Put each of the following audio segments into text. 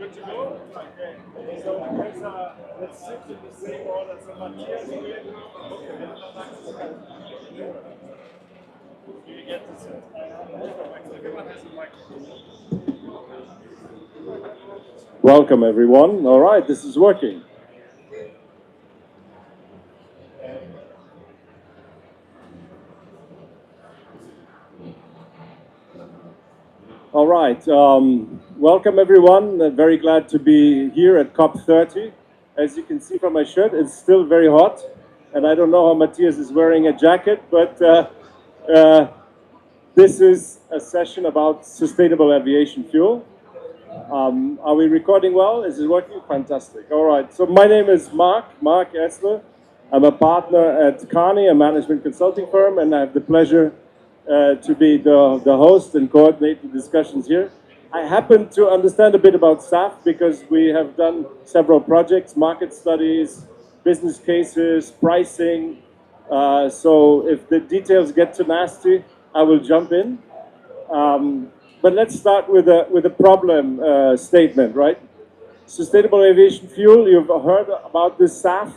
Good to go? Okay. So let's sit in the same order. So Matthias, you get to sit. Everyone has a microphone. Welcome, everyone. All right, this is working. All right. Welcome, everyone. Very glad to be here at COP30. As you can see from my shirt, it's still very hot. And I don't know how Matthias is wearing a jacket, but this is a session about sustainable aviation fuel. Are we recording well? Is it working? Fantastic. All right. So my name is Mark Essler. I'm a partner at Carney, a management consulting firm, and I have the pleasure to be the host and coordinate the discussions here. I happen to understand a bit about SAF because we have done several projects, market studies, business cases, pricing. So if the details get too nasty, I will jump in. But let's start with a problem statement, right? Sustainable aviation fuel, you've heard about this SAF.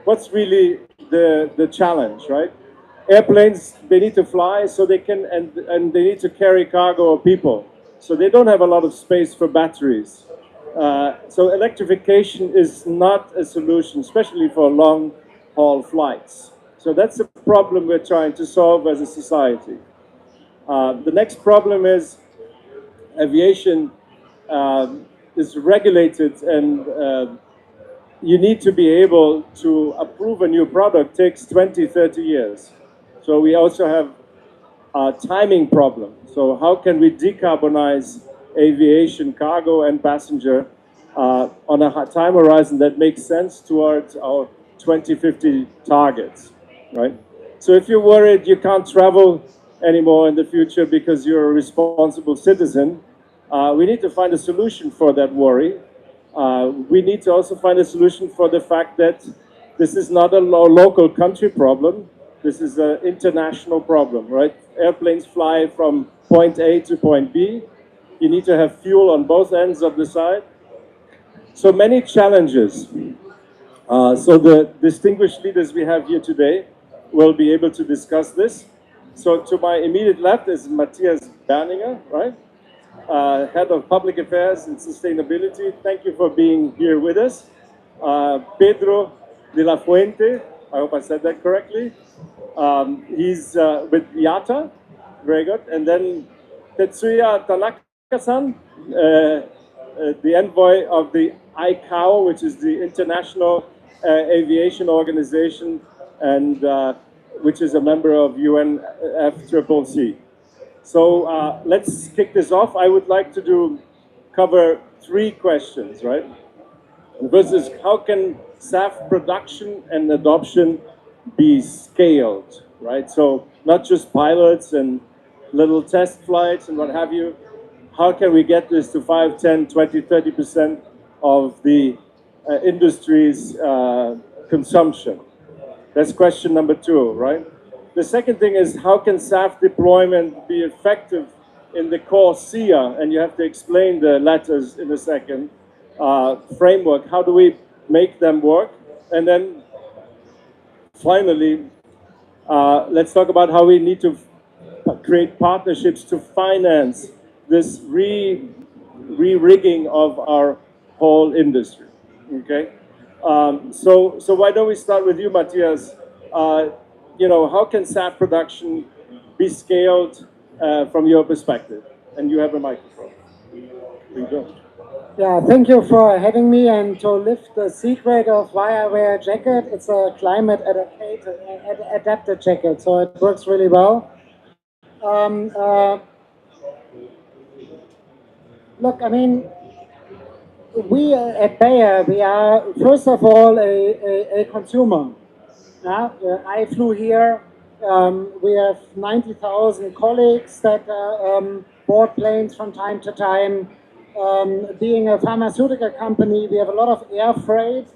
What's really the challenge, right? Airplanes, they need to fly so they can, and they need to carry cargo or people. So they don't have a lot of space for batteries. So electrification is not a solution, especially for long haul flights. So that's a problem we're trying to solve as a society. The next problem is aviation is regulated, and you need to be able to approve a new product takes 20, 30 years. So we also have a timing problem. So how can we decarbonize aviation, cargo, and passenger on a time horizon that makes sense towards our 2050 targets, right? So if you're worried you can't travel anymore in the future because you're a responsible citizen, we need to find a solution for that worry. We need to also find a solution for the fact that this is not a local country problem. This is an international problem, right? Airplanes fly from point A to point B. You need to have fuel on both ends of the side. So many challenges. So the distinguished leaders we have here today will be able to discuss this. So to my immediate left is Matthias Berninger, right? Head of Public Affairs and Sustainability. Thank you for being here with us. Pedro de la Fuente, I hope I said that correctly. He's with IATA, very good. And then Tetsuya Tanaka-san, the envoy of the ICAO, which is the International Aviation Organization, and which is a member of UNFCCC. So let's kick this off. I would like to cover three questions, right? The first is, how can SAF production and adoption be scaled, right? So not just pilots and little test flights and what have you. How can we get this to 5, 10, 20, 30% of the industry's consumption? That's question number two, right? The second thing is, how can SAF deployment be effective in the Corsia, and you have to explain the letters in a second, framework. How do we make them work? And then finally, let's talk about how we need to create partnerships to finance this re-rigging of our whole industry, okay? So why don't we start with you, Matthias? How can SAF production be scaled from your perspective? And you have a microphone. There you go. Yeah, thank you for having me, and to lift the secret of why I wear a jacket. It's a climate adapted jacket, so it works really well. Look, I mean, we at Bayer, we are first of all a consumer. I flew here. We have 90,000 colleagues that board planes from time to time. Being a pharmaceutical company, we have a lot of air freight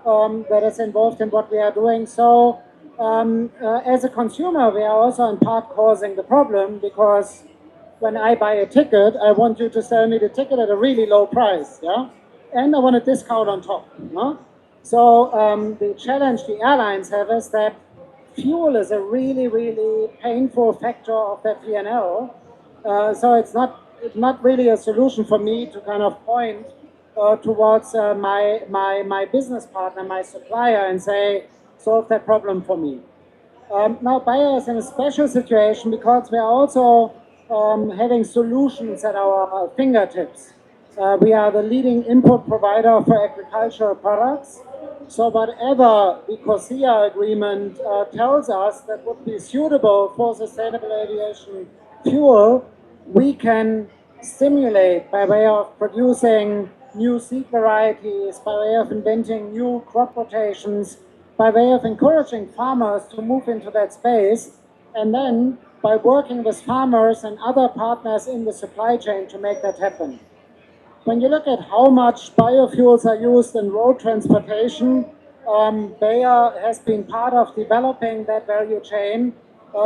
that is involved in what we are doing. So as a consumer, we are also in part causing the problem, because when I buy a ticket, I want you to sell me the ticket at a really low price, yeah? And I want a discount on top, no? So the challenge the airlines have is that fuel is a really, really painful factor of their P&L. So it's not really a solution for me to kind of point towards my business partner, my supplier, and say, solve that problem for me. Now Bayer is in a special situation because we are also having solutions at our fingertips. We are the leading input provider for agricultural products. So whatever the Corsia agreement tells us that would be suitable for sustainable aviation fuel, we can stimulate by way of producing new seed varieties, by way of inventing new crop rotations, by way of encouraging farmers to move into that space, and then by working with farmers and other partners in the supply chain to make that happen. When you look at how much biofuels are used in road transportation, Bayer has been part of developing that value chain.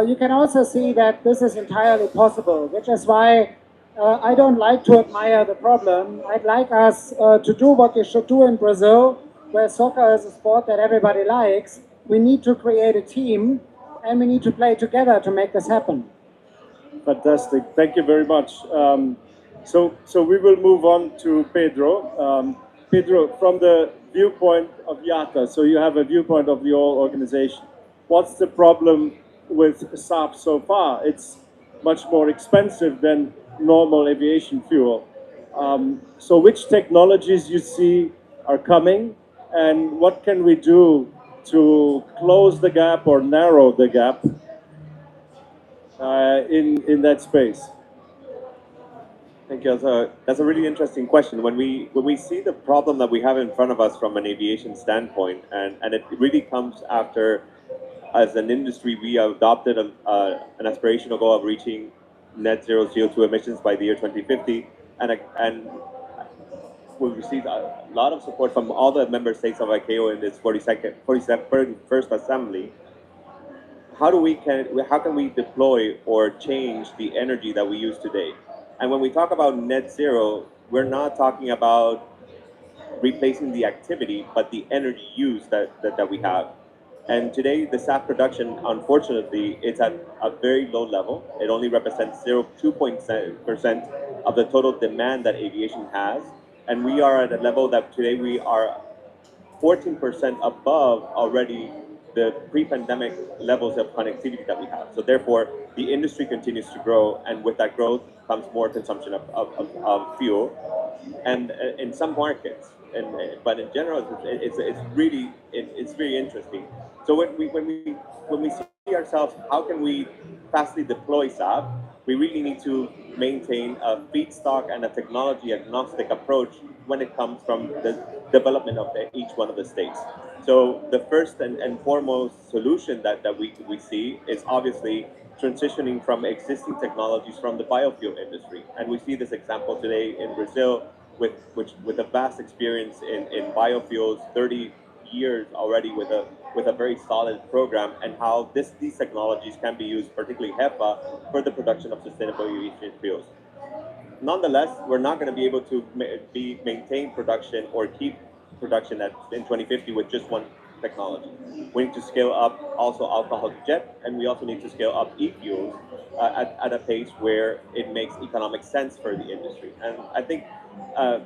You can also see that this is entirely possible, which is why I don't like to admire the problem. I'd like us to do what you should do in Brazil, where soccer is a sport that everybody likes. We need to create a team, and we need to play together to make this happen. Fantastic. Thank you very much. So we will move on to Pedro. Pedro, from the viewpoint of IATA, so you have a viewpoint of the whole organization. What's the problem with SAF so far? It's much more expensive than normal aviation fuel. So which technologies you see are coming, and what can we do to close the gap or narrow the gap in that space? Thank you. That's a really interesting question. When we see the problem that we have in front of us from an aviation standpoint, and it really comes after, as an industry, we have adopted an aspirational goal of reaching net zero CO2 emissions by the year 2050, and we've received a lot of support from all the member states of ICAO in this 41st assembly. How can we deploy or change the energy that we use today? And when we talk about net zero, we're not talking about replacing the activity, but the energy use that we have. And today, the SAF production, unfortunately, it's at a very low level. It only represents 0.2% of the total demand that aviation has. And we are at a level that today we are 14% above already the pre-pandemic levels of connectivity that we have. So therefore, the industry continues to grow, and with that growth comes more consumption of fuel. And in some markets, but in general, it's really it's very interesting. So when we see ourselves, how can we fastly deploy SAP? We really need to maintain a feedstock and a technology agnostic approach when it comes from the development of each one of the states. So the first and foremost solution that we see is obviously transitioning from existing technologies from the biofuel industry. And we see this example today in Brazil with a vast experience in biofuels, 30 years already with a very solid program, and how these technologies can be used, particularly HEPA, for the production of sustainable aviation fuels. Nonetheless, we're not going to be able to maintain production or keep production in 2050 with just one technology. We need to scale up also alcohol to jet, and we also need to scale up e-fuels at a pace where it makes economic sense for the industry. And I think uh,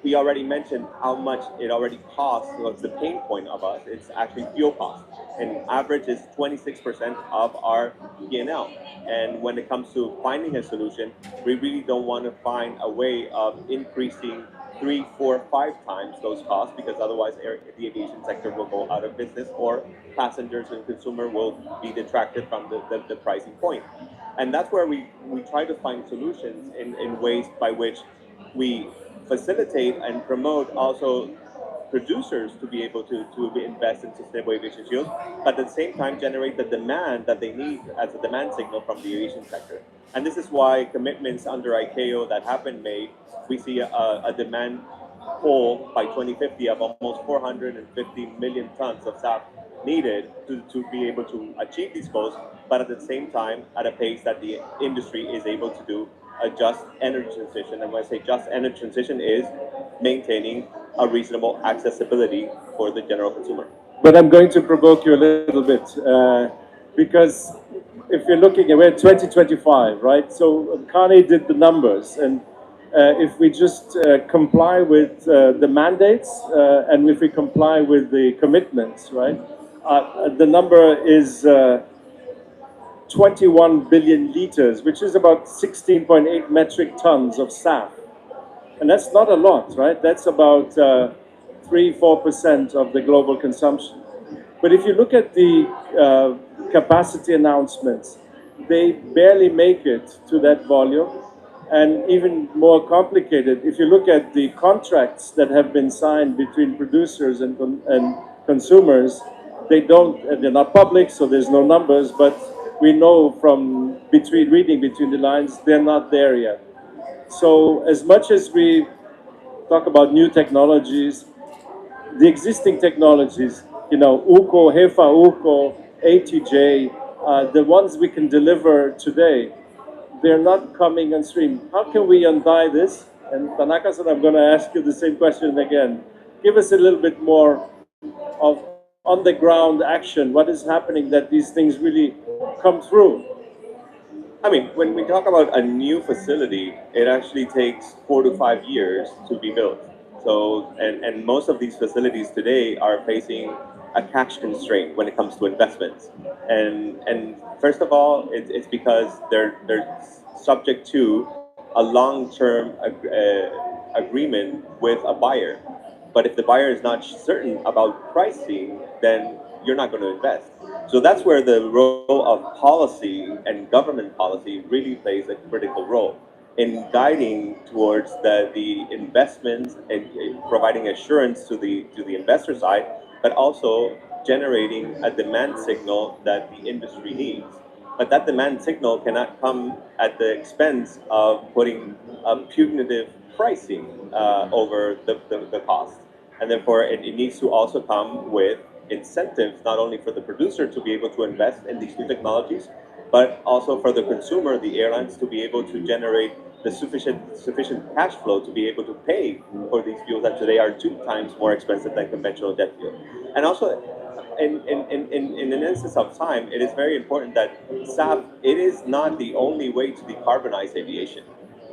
we already mentioned how much it already costs. What's the pain point of us? It's actually fuel cost. And average is 26% of our P&L. And when it comes to finding a solution, we really don't want to find a way of increasing three, four, five times those costs, because otherwise the aviation sector will go out of business, or passengers and consumer will be detracted from the pricing point. And that's where we try to find solutions in ways by which we facilitate and promote also producers to be able to invest in sustainable aviation fuels, but at the same time generate the demand that they need as a demand signal from the aviation sector. And this is why commitments under ICAO that have been made, we see a demand pull by 2050 of almost 450 million tons of SAF needed to be able to achieve these goals, but at the same time at a pace that the industry is able to do a just energy transition. And when I say just energy transition, is maintaining a reasonable accessibility for the general consumer. But I'm going to provoke you a little bit because if you're looking at we're 2025, right? So Kane did the numbers, and if we just comply with the mandates and if we comply with the commitments, right? The number is 21 billion liters, which is about 16.8 metric tons of SAF. And that's not a lot, right? That's about 3-4% of the global consumption. But if you look at the capacity announcements, they barely make it to that volume. And even more complicated, if you look at the contracts that have been signed between producers and consumers, they're not public, so there's no numbers, but we know from reading between the lines, they're not there yet. So as much as we talk about new technologies, the existing technologies, UCO, HEFA, UCO, ATJ, the ones we can deliver today, they're not coming on stream. How can we untie this? And Tanaka-san, I'm going to ask you the same question again. Give us a little bit more of on-the-ground action. What is happening that these things really come through? I mean, when we talk about a new facility, it actually takes 4 to 5 years to be built. So, and most of these facilities today are facing a cash constraint when it comes to investments. And first of all, it's because they're subject to a long-term agreement with a buyer. But if the buyer is not certain about pricing, then you're not going to invest. So that's where the role of policy and government policy really plays a critical role in guiding towards the investments and providing assurance to the investor side, but also generating a demand signal that the industry needs. But that demand signal cannot come at the expense of putting punitive pricing over the cost. And therefore, it needs to also come with incentives, not only for the producer to be able to invest in these new technologies, but also for the consumer, the airlines, to be able to generate the sufficient cash flow to be able to pay for these fuels that today are 2 times more expensive than conventional jet fuel. And also, in an instance of time, it is very important that SAF, it is not the only way to decarbonize aviation.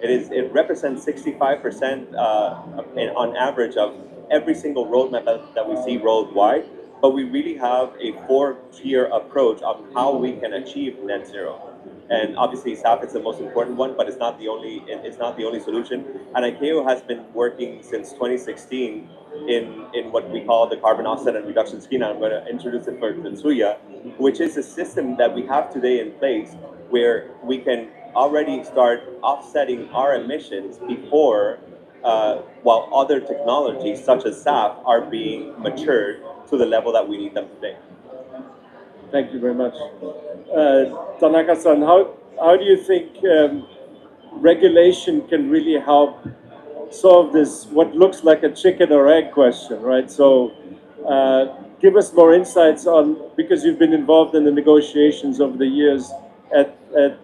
It represents 65% on average of every single roadmap that we see worldwide. But we really have a 4-tier approach of how we can achieve net zero. And obviously, SAF is the most important one, but it's not the only. It's not the only solution. And ICAO has been working since 2016 in what we call the carbon offset and reduction scheme. And I'm going to introduce it for Tetsuya, which is a system that we have today in place where we can already start offsetting our emissions before, while other technologies such as SAF are being matured to the level that we need them today. Thank you very much. Tanaka-san, how do you think regulation can really help solve this, what looks like a chicken or egg question, right? So give us more insights on, because you've been involved in the negotiations over the years at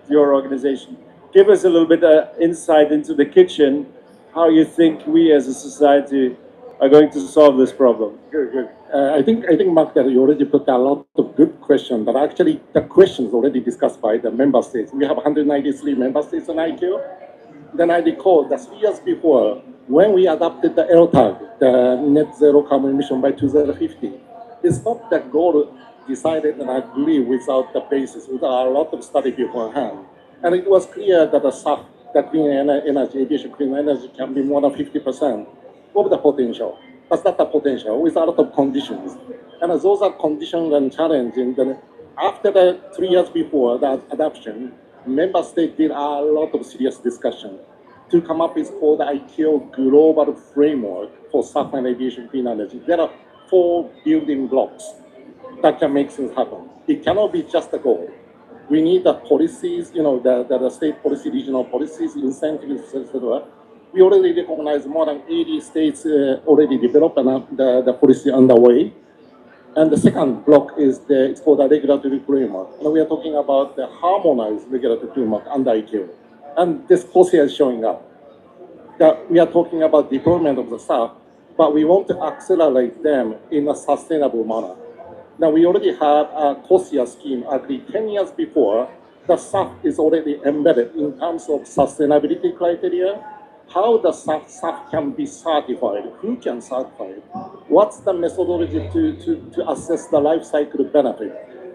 your organization. Give us a little bit of insight into the kitchen, how you think we as a society are going to solve this problem. Good, good. I think, Mark, that you already put a lot of good questions, but actually the questions already discussed by the member states. We have 193 member states in ICAO. Then I recall that 3 years before, when we adopted the LTAG, the net zero carbon emission by 2050, it's not the goal decided and agreed without the basis, without a lot of study beforehand. And it was clear that the SAF, that clean energy, aviation clean energy, can be more than 50% of the potential. That's not the potential, with a lot of conditions. And those are conditions and challenges. Then after the 3 years before that adoption, member states did a lot of serious discussion to come up with called the ICAO global framework for SAF and aviation clean energy. There are 4 building blocks that can make things happen. It cannot be just a goal. We need the policies, the state policy, regional policies, incentives, etc. We already recognize more than 80 states already developed and the policy underway. And the second block is it's called a regulatory framework. And we are talking about the harmonized regulatory framework under ICAO. And this Corsia is showing up. That we are talking about deployment of the SAF, but we want to accelerate them in a sustainable manner. Now we already have a Corsia scheme agreed 10 years before. The SAF is already embedded in terms of sustainability criteria. How the SAF can be certified, who can certify it, what's the methodology to assess the life cycle benefit.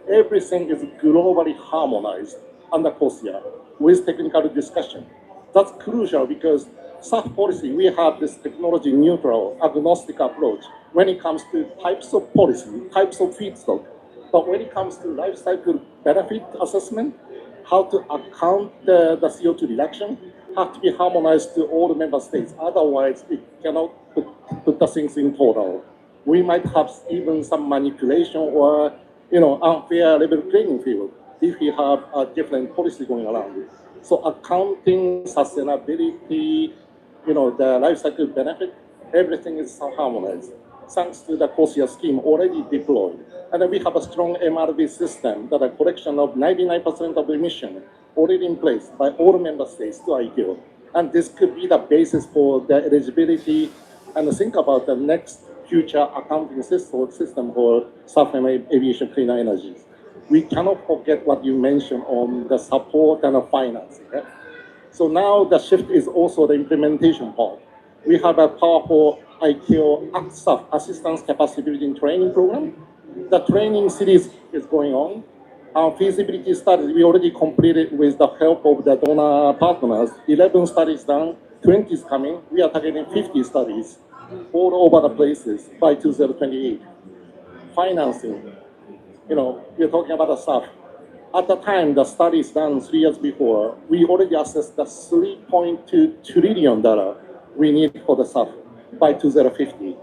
Everything is globally harmonized under Corsia with technical discussion. That's crucial because SAF policy, we have this technology neutral, agnostic approach when it comes to types of policy, types of feedstock. But when it comes to life cycle benefit assessment, how to account the CO2 reduction, have to be harmonized to all the member states. Otherwise, it cannot put the things in total. We might have even some manipulation or unfair level playing field if we have a different policy going around. So accounting, sustainability, the life cycle benefit, everything is harmonized. Thanks to the Corsia scheme already deployed. And then we have a strong MRV system that a collection of 99% of emission already in place by all member states to ICAO. And this could be the basis for the eligibility and think about the next future accounting system for SAF and aviation cleaner energies. We cannot forget what you mentioned on the support and the financing. Okay? So now the shift is also the implementation part. We have a powerful ICAO ACSAF, Assistance Capacity Building Training Program. The training series is going on. Our feasibility studies, we already completed with the help of the donor partners. 11 studies done, 20 is coming. We are targeting 50 studies all over the places by 2028. Financing, we're talking about the SAF. At the time, the study is done 3 years before, we already assessed the $3.2 trillion we need for the SAF by 2050.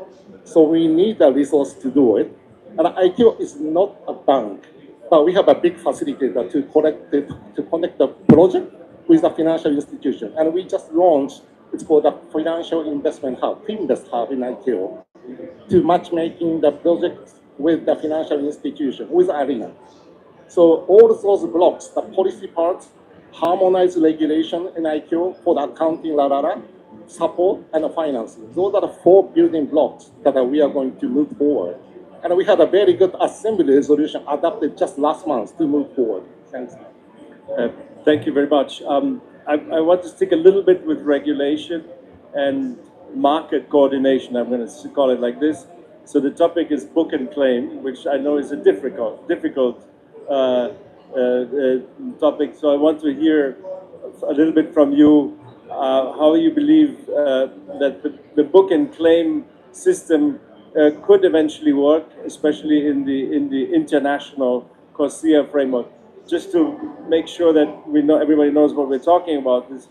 So we need the resource to do it. And IQ is not a bank, but we have a big facilitator to connect the project with the financial institution. And we just launched, it's called the Financial Investment Hub, Finvest Hub in IQ, to matchmaking the project with the financial institution, with Arena. So all those blocks, the policy part, harmonized regulation in IQ for the accounting, support, and the financing. Those are the 4 building blocks that we are going to move forward. And we had a very good assembly resolution adopted just last month to move forward. Thanks. Thank you very much. I want to stick a little bit with regulation and market coordination. I'm going to call it like this. So the topic is book and claim, which I know is a difficult topic. So I want to hear a little bit from you how you believe that the book and claim system could eventually work, especially in the international Corsia framework. Just to make sure that everybody knows what we're talking about, is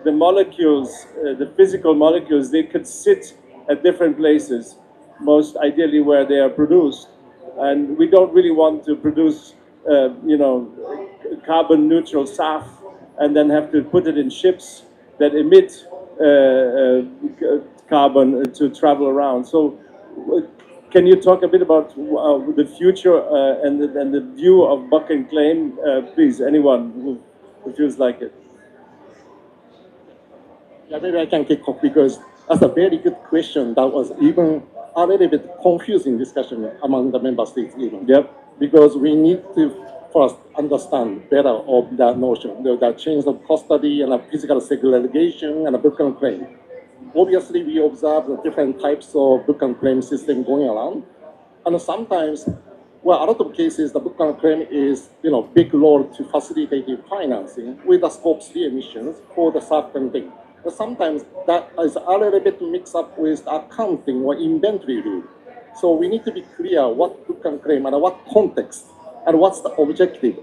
the molecules, the physical molecules, they could sit at different places, most ideally where they are produced. And we don't really want to produce, carbon neutral SAF and then have to put it in ships that emit carbon to travel around. So can you talk a bit about the future and the view of book and claim, please, anyone who feels like it? Yeah, maybe I can kick off because that's a very good question that was even a little bit confusing discussion among the member states even. Yep. Because we need to first understand better of that notion, the chains of custody and a physical segregation and a book and claim. Obviously, we observe the different types of book and claim system going around. And sometimes, well, a lot of cases, the book and claim is, big role to facilitating financing with the scope 3 emissions for the certain thing. But sometimes that is a little bit mixed up with accounting or inventory rule. So we need to be clear what book and claim and what context and what's the objective.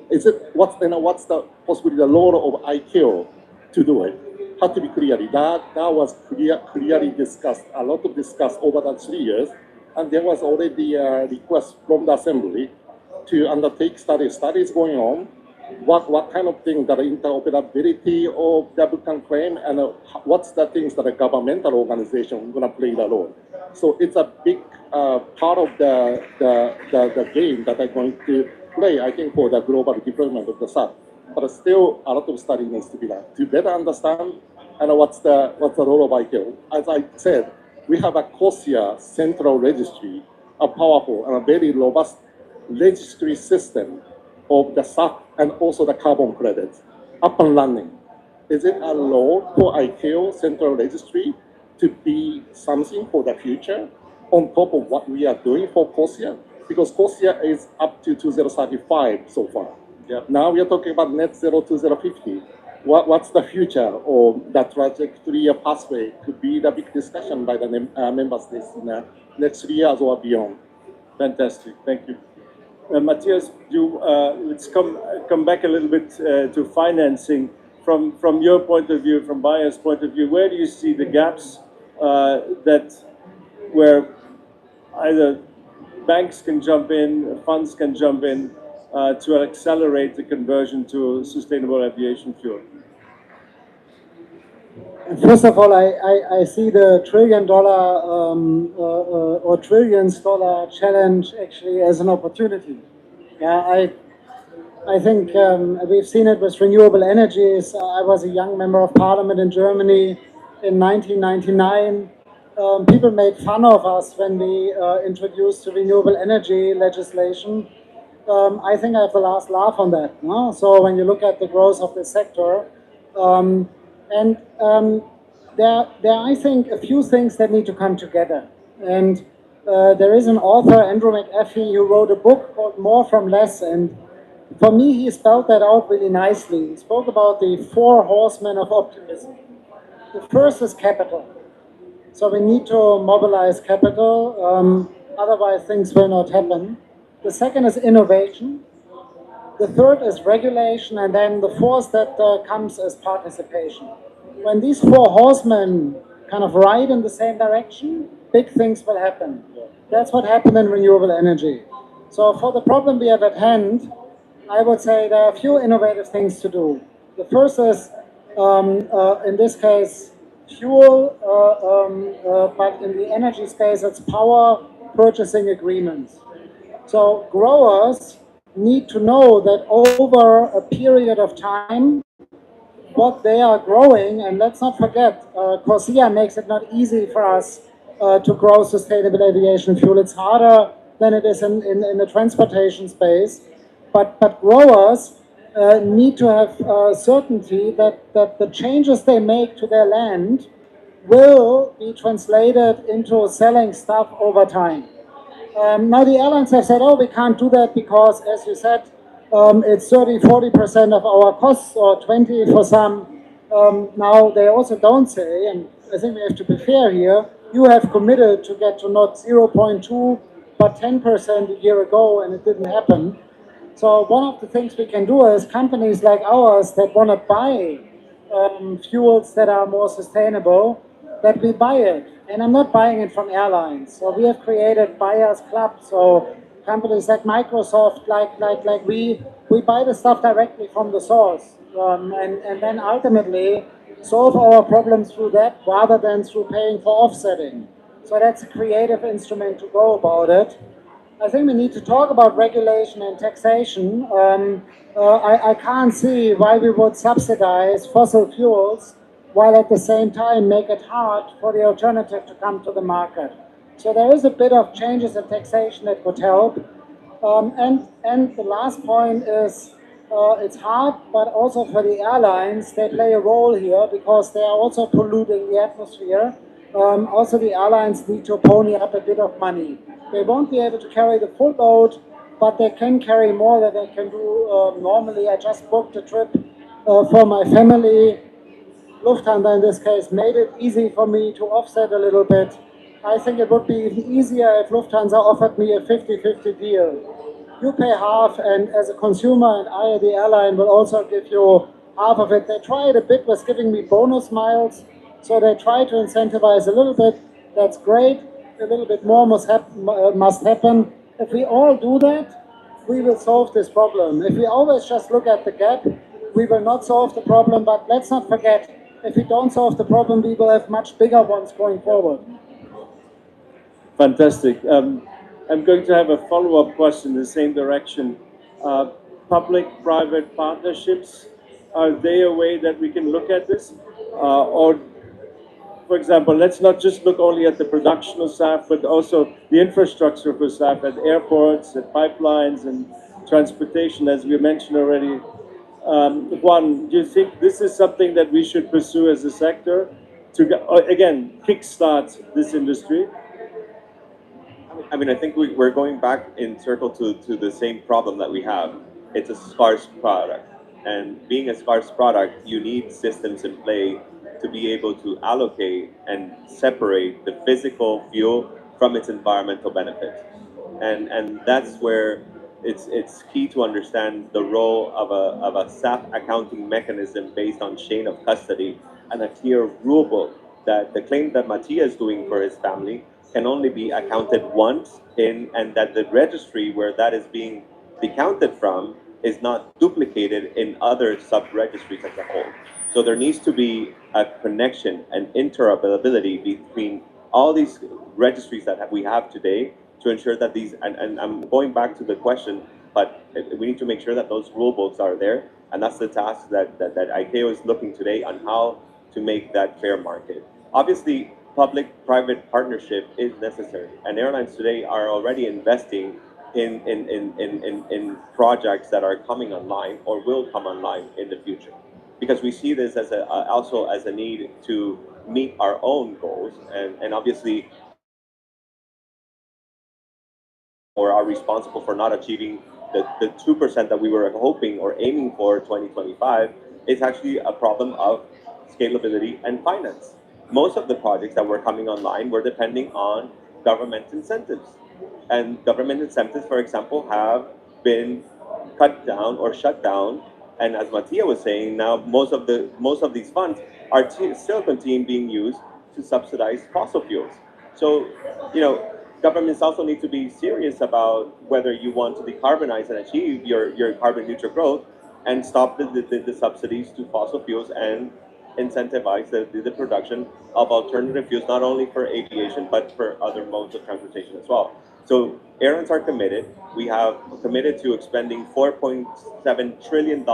What's the possibly the role of ICAO to do it? Had to be clearly. That was clearly discussed, a lot of discussed over the 3 years. And there was already a request from the Assembly to undertake studies going on. What kind of thing that interoperability of the book and claim and what's the things that a governmental organization going to play the role. So it's a big part of the game that I'm going to play, I think, for the global deployment of the SAT. But still, a lot of study needs to be done to better understand and what's the role of ICAO. As I said, we have a Corsia central registry, a powerful and a very robust registry system of the SAF and also the carbon credits up and running. Is it a role for ICAO central registry to be something for the future on top of what we are doing for Corsia? Because Corsia is up to 2035 so far. Yeah. Now we are talking about net zero 2050. What's the future of that trajectory or pathway could be the big discussion by the member states in the next 3 years or beyond. Fantastic, thank you. Matthias, let's come back a little bit to financing. From your point of view, from Bayer's point of view, where do you see the gaps where either banks can jump in, funds can jump in to accelerate the conversion to sustainable aviation fuel? First of all, I see the $1 trillion or trillions dollar challenge actually as an opportunity. Yeah, I think we've seen it with renewable energies. I was a young member of parliament in Germany in 1999. People made fun of us when we introduced the renewable energy legislation. I think I have the last laugh on that. No? So when you look at the growth of the sector, there are, I think, a few things that need to come together. And there is an author, Andrew McAfee, who wrote a book called More from Less. And for me, he spelled that out really nicely. He spoke about the four horsemen of optimism. The first is capital. So we need to mobilize capital, otherwise things will not happen. The second is innovation. The third is regulation, and then the fourth that comes is participation. When these four horsemen kind of ride in the same direction, big things will happen. That's what happened in renewable energy. So for the problem we have at hand, I would say there are a few innovative things to do. The first is, in this case, fuel, but in the energy space, it's power purchasing agreements. So growers need to know that over a period of time, what they are growing, and let's not forget, Corsia makes it not easy for us to grow sustainable aviation fuel. It's harder than it is in the transportation space. But growers need to have certainty that the changes they make to their land will be translated into selling stuff over time. Now the airlines have said, oh, we can't do that because, as you said, it's 30-40% of our costs, or 20 for some. Now they also don't say, and I think we have to be fair here, you have committed to get to not 0.2, but 10% a year ago, and it didn't happen. So one of the things we can do is companies like ours that want to buy fuels that are more sustainable, that we buy it. And I'm not buying it from airlines. So we have created buyers clubs. So companies like Microsoft, like we buy the stuff directly from the source, and then ultimately solve our problems through that rather than through paying for offsetting. So that's a creative instrument to go about it. I think we need to talk about regulation and taxation. I can't see why we would subsidize fossil fuels while at the same time make it hard for the alternative to come to the market. So there is a bit of changes in taxation that could help. And the last point is it's hard, but also for the airlines, they play a role here because they are also polluting the atmosphere. Also, the airlines need to pony up a bit of money. They won't be able to carry the full load, but they can carry more than they can do normally. I just booked a trip for my family. Lufthansa, in this case, made it easy for me to offset a little bit. I think it would be even easier if Lufthansa offered me a 50-50 deal. You pay half, and as a consumer, and I, the airline, will also give you half of it. They tried a bit with giving me bonus miles, so they try to incentivize a little bit. That's great. A little bit more must happen. If we all do that, we will solve this problem. If we always just look at the gap, we will not solve the problem. But let's not forget, if we don't solve the problem, we will have much bigger ones going forward. Fantastic. I'm going to have a follow-up question in the same direction. Public-private partnerships, are they a way that we can look at this? Or, for example, let's not just look only at the production of SAF, but also the infrastructure for SAF at airports, at pipelines, and transportation, as we mentioned already. Juan, do you think this is something that we should pursue as a sector to, again, kickstart this industry? I mean, I think we're going back in circle to the same problem that we have. It's a scarce product. And being a scarce product, you need systems in play to be able to allocate and separate the physical fuel from its environmental benefits. And that's where it's key to understand the role of a SAF accounting mechanism based on chain of custody and a clear rule book that the claim that Mattia is doing for his family can only be accounted once in, and that the registry where that is being decounted from is not duplicated in other sub-registries as a whole. So there needs to be a connection and interoperability between all these registries that we have today to ensure that these, and I'm going back to the question, but we need to make sure that those rule books are there, and that's the task that ICAO is looking today on how to make that fair market. Obviously, public-private partnership is necessary, and airlines today are already investing in projects that are coming online or will come online in the future, because we see this as also as a need to meet our own goals, and obviously or are responsible for not achieving the 2% that we were hoping or aiming for 2025 is actually a problem of scalability and finance. Most of the projects that were coming online were depending on government incentives. And government incentives, for example, have been cut down or shut down. And as Mattia was saying, now most of these funds are still continuing being used to subsidize fossil fuels. So, governments also need to be serious about whether you want to decarbonize and achieve your carbon neutral growth and stop the subsidies to fossil fuels and incentivize the production of alternative fuels, not only for aviation, but for other modes of transportation as well. So airlines are committed. We have committed to expending $4.7 trillion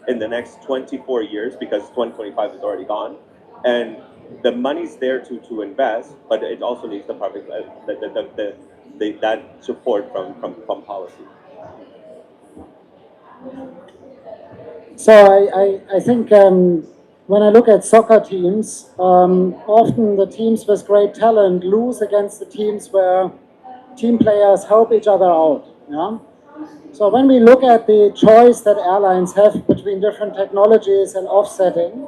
in the next 24 years because 2025 is already gone. And the money's there to invest, but it also needs the public, that support from policy. So I think when I look at soccer teams, often the teams with great talent lose against the teams where team players help each other out. Yeah? So when we look at the choice that airlines have between different technologies and offsetting,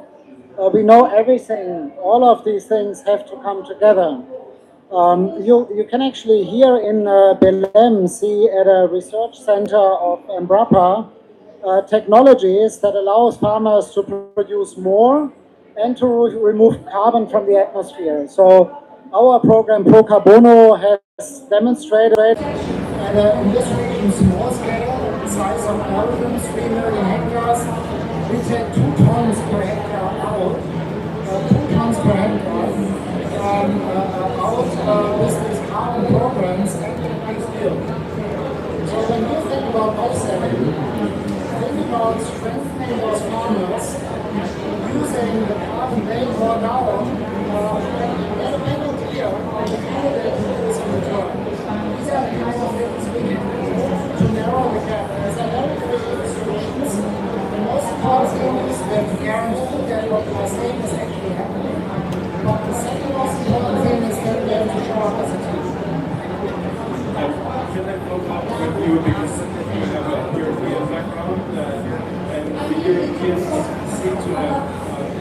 we know everything, all of these things have to come together. You can actually here in Belém see at a research center of Embrapa technologies that allows farmers to produce more and to remove carbon from the atmosphere. So our program Pro Carbono has demonstrated and in this region small scale, the size of Oregon, 3 million hectares, we take 2 tons per hectare out, 2 tons per hectare out with these carbon programs and in the field. So when you think about offsetting, think about strengthening those farmers using the carbon they draw down as a penalty here on the fuel they produce in return. These are the kind of things we can do to narrow the gap. These are very creative solutions. The most important thing is that we guarantee that what we are saying is actually happening. But the second most important thing is that we have to show up as a team. Can I follow up with you because you have a European background and the Europeans seem to have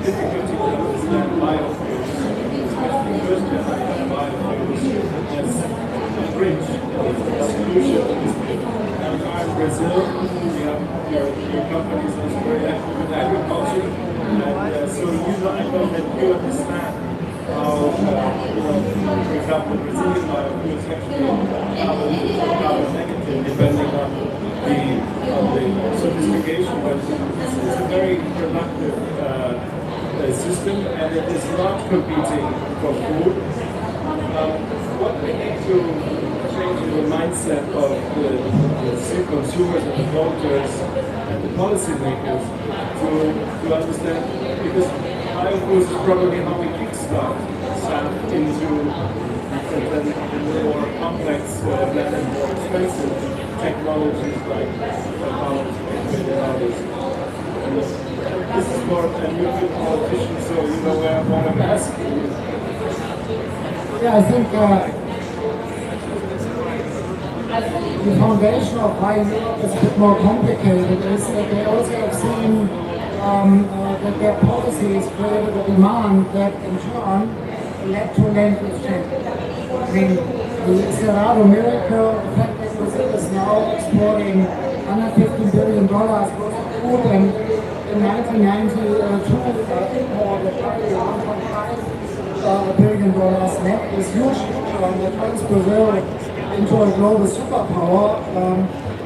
difficulty to understand biofuels, especially first generation biofuels as a bridge, a solution to this thing. Now in Brazil, we have your companies that are very active in agriculture, and so I know that you understand how, for example, Brazilian biofuels actually carbon negative depending on the sophistication, but it's a very productive system and it is not competing for food. What we need to change in the mindset of the consumers and the voters and the policymakers to understand, because biofuels is probably how we kickstart SAF into the more complex and more expensive technologies like power and others. This is for a new politician, so you know where I'm asking. Yeah, I think the foundation of why Europe is a bit more complicated is that they also have seen that their policies created a demand that in turn led to land exchange. I mean, the Cerrado miracle, the fact that Brazil is now exporting $150 billion worth of food and in 1992 imported roughly $1.5 billion net is huge that turns Brazil into a global superpower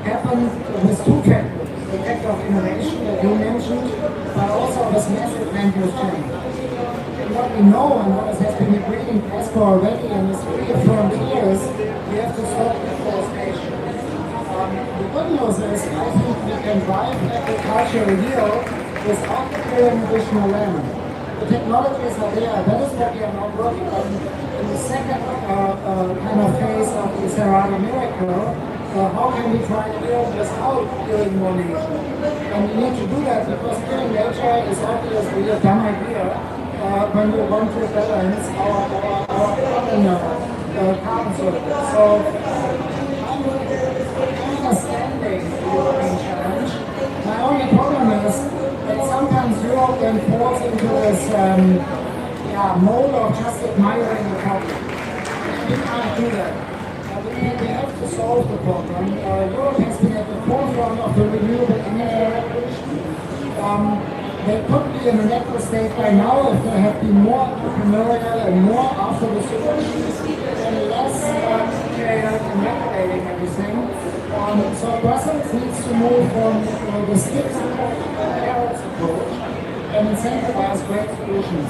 happened with 2 factors. The factor of innovation that you mentioned, but also this massive land use change. What we know and what has been agreed in PESCO already and is reaffirmed here is we have to stop deforestation. The good news is I think we can drive agricultural yield without clearing additional land. The technologies are there. That is what we are now working on in the second kind of phase of the Cerrado miracle. How can we try to build without killing more nature? And we need to do that because killing nature is obviously a dumb idea when we want to balance our carbon surplus. So understanding European challenge. My only problem is that sometimes Europe then falls into this mode of just admiring the problem. We can't do that. We have to solve the problem. Europe has been at the forefront of the renewable energy revolution. They could be in a better state by now if they had been more entrepreneurial and more after the solutions and less detailed and regulating everything. So Brussels needs to move from the sticks approach to the carrots approach and incentivize great solutions.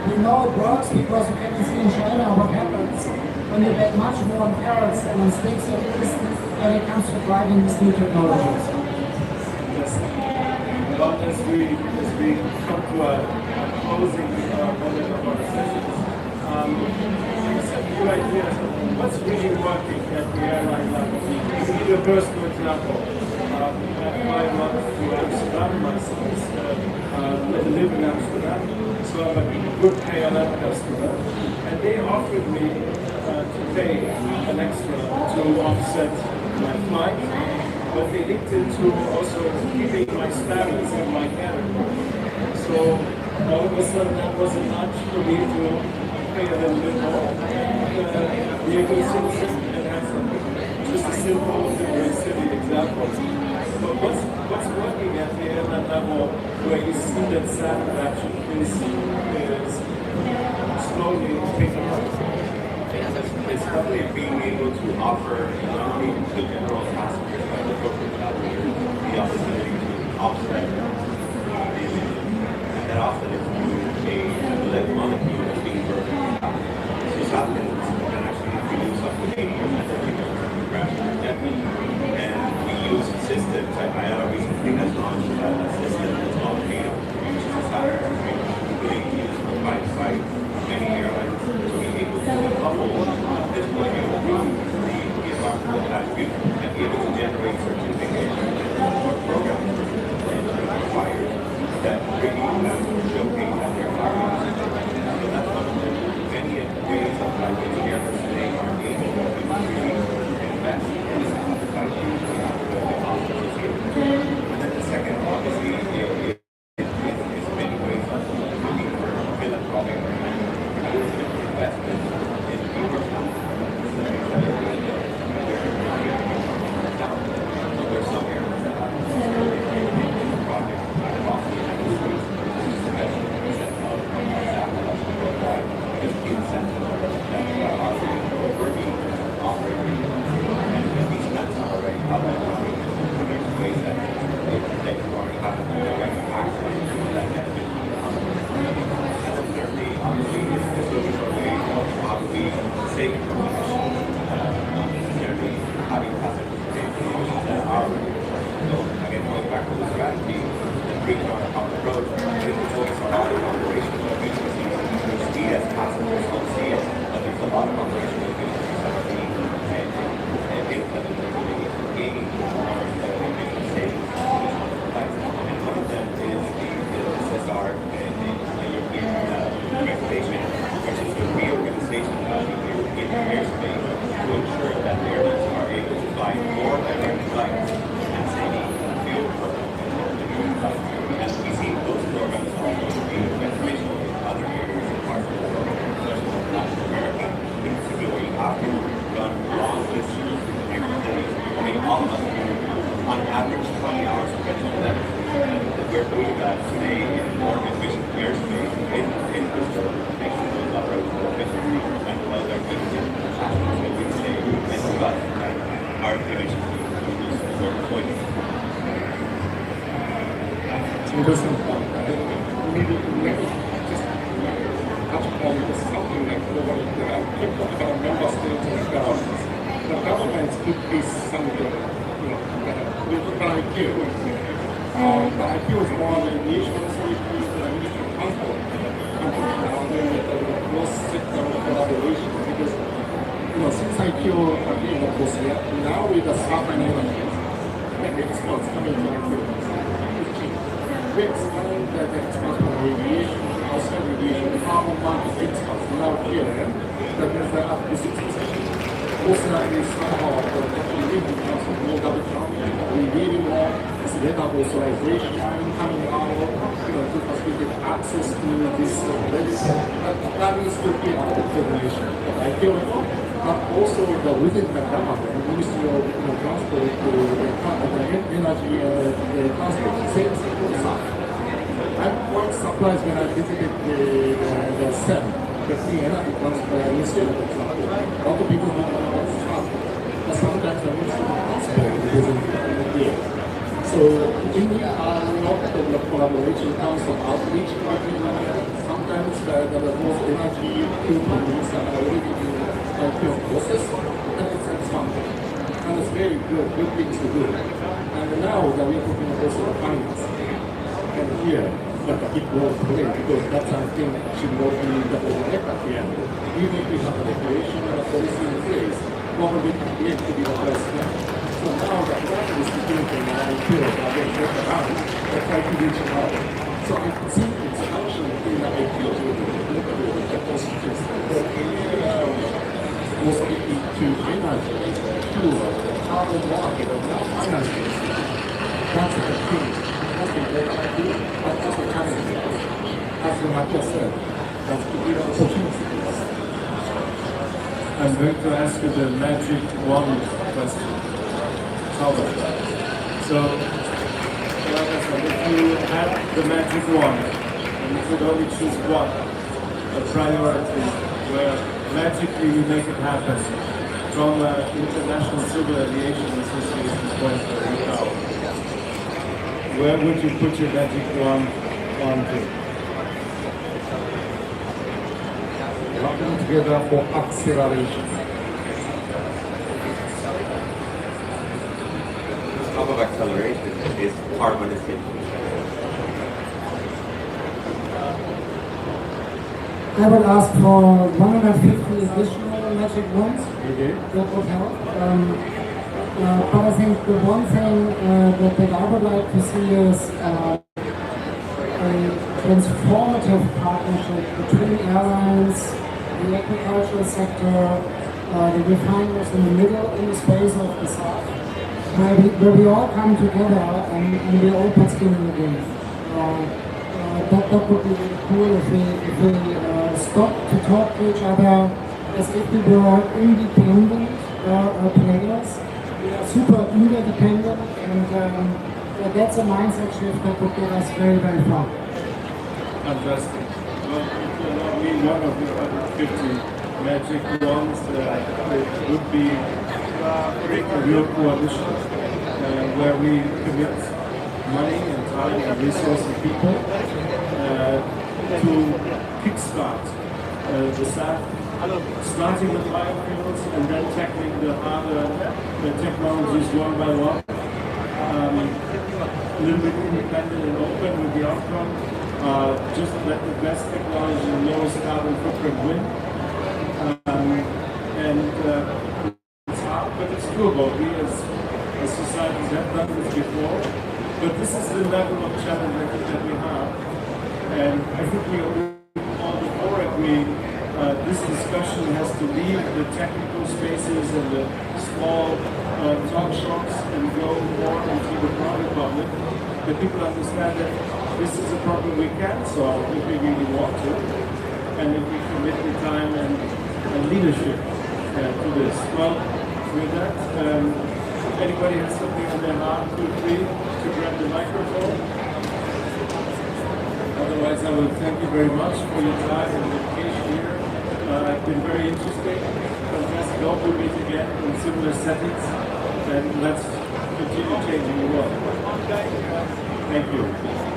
We know it works because you can see in China what happens when you bet much more on carrots than on sticks, at least when it comes to driving these new technologies. Yes. But as we come to a closing moment of our sessions, just a few ideas of what's really working at the airline level. To give you a personal example, I fly a lot to Amsterdam myself. I live in Amsterdam, so I'm a good KLM customer, and they offered me to pay an extra to offset my flight, but they linked it to also keeping my status in my category. So all of a sudden that was a nudge for me to pay a little bit more, be a good citizen and have something. Just a simple, very silly example. But what's working at the airline level where you see that satisfaction is slowly picking up? It's probably being able to offer not only the general passengers but the corporate travelers the opportunity to offset the emissions. And that offset is through a lead molecule that's being burned in the atmosphere. So saplings can actually reduce up to 80% of the graphic depth. And we use systems, IATA recently has launched a system that's called NATO, which is a satellite being used by many airlines to be able to couple this molecule from the environmental attribute and be able to generate certifications or programs that require that really showcase that they're environmental. So that's one of the many ways of how airlines today are able to really invest in this by using the hospitals here. And then the second, obviously, is many ways of looking for philanthropic investment in newer platforms. There's some areas that have projects across the United States, because the incentives that are working, operating, and these plants are already out there. There's ways that they already have direct access to that benefit. And then thirdly, obviously, is looking for ways of how do we save emissions, not necessarily having passengers pay for the emissions that are already occurring. So again, going back to the strategy, the three-pronged approach, is to focus on all the operational efficiencies, which we as passengers don't see it, but there's a lot of operational efficiencies that are being implemented to gain emission savings on the flights. And one of them is the SSR and the European regulation, which is the reorganization of the European airspace to ensure that airlines are able to fly more direct flights and saving fuel programs in the direct flights. And we see those programs also being beneficial in other areas and parts of the world, especially in Latin America, in particular where you have to run long distances to connect cities. I mean, all of us do on average 20 hours to get to them. And we're doing that today in more efficient airspace in Brazil, thanks to those operational efficiencies, and those are keeping the passengers that we say and to us that our emissions reduce more points. Interesting point. I think we need to just touch upon this something like global people about member states and governments. The governments could be something, with the IQ. The IQ is more on the aviation safety, the aviation transport. The cross-sector collaboration, because since IQ again, of course, now with the sovereign airlines, and the exports coming to IQ, we expand the exports from aviation, outside aviation, carbon market exports now here, that means up to 6%. Also, is somehow actually in terms of no double counting. we really want this letter of authorization coming out, to facilitate access to this medicine. But that needs to be out of federation. I feel but also within the government, the Ministry of Transport, the Energy Transport, same stuff. I'm quite surprised when I visited the CEM, the Clean Energy Transport Institute, for example. A lot of people don't know about stuff, but sometimes the Ministry of Transport isn't there. So we need a lot of the collaboration comes from outreach. Sometimes there are more energy companies that are already in process, and it's fun. And it's very good things to do. And now that we're talking about the finance, and here, but a bit more today, because that's something that should not be the overhead at the end. Even if we have a regulation and a policy in place, probably it to be the president. So now that government is thinking, and I feel that they're going around, they're trying to reach out. So I think it's actually in the ideal to look at the constitution. Also to energy, to carbon market, or finance. That's the thing. That's the important. But that's the challenge. As the Matthias said, that's the great opportunity. I'm going to ask you the magic wand question. So, like I said, if you had the magic wand and you could only choose one, a priority where magically you make it happen from International Civil Aviation Association point of view, where would you put your magic wand onto? Working together for acceleration. Top of acceleration is harmonization. I would ask for 150 additional magic wands. Okay. That would help. But I think the one thing that I would like to see is a transformative partnership between airlines, the agricultural sector, the refineries in the middle, in the space of the south, where we all come together and we all put skin in the game. That would be really cool if we stop to talk to each other as if we were independent players. We are super interdependent, and that's a mindset shift that would get us very, very far. Fantastic. Well, if you allow me one of the 150 magic wands, it would be a real coalition where we commit money and time and resources and people to kickstart the SAF, starting with biofuels and then tackling the harder technologies one by one. A little bit independent and open with the outcome. Just let the best technology and lowest carbon footprint win. It's hard, but it's doable. We as societies have done this before, but this is the level of challenge I think that we have. And I think we all before agree this discussion has to leave the technical spaces and the small talk shops and go more into the broader public. That people understand that this is a problem we can solve if we really want to, and if we commit the time and leadership to this. Well, with that, if anybody has something on their heart, feel free to grab the microphone. Otherwise, I will thank you very much for your time and dedication here. It's been very interesting. Fantastic. Hope we meet again in similar settings, and let's continue changing the world. Thank you.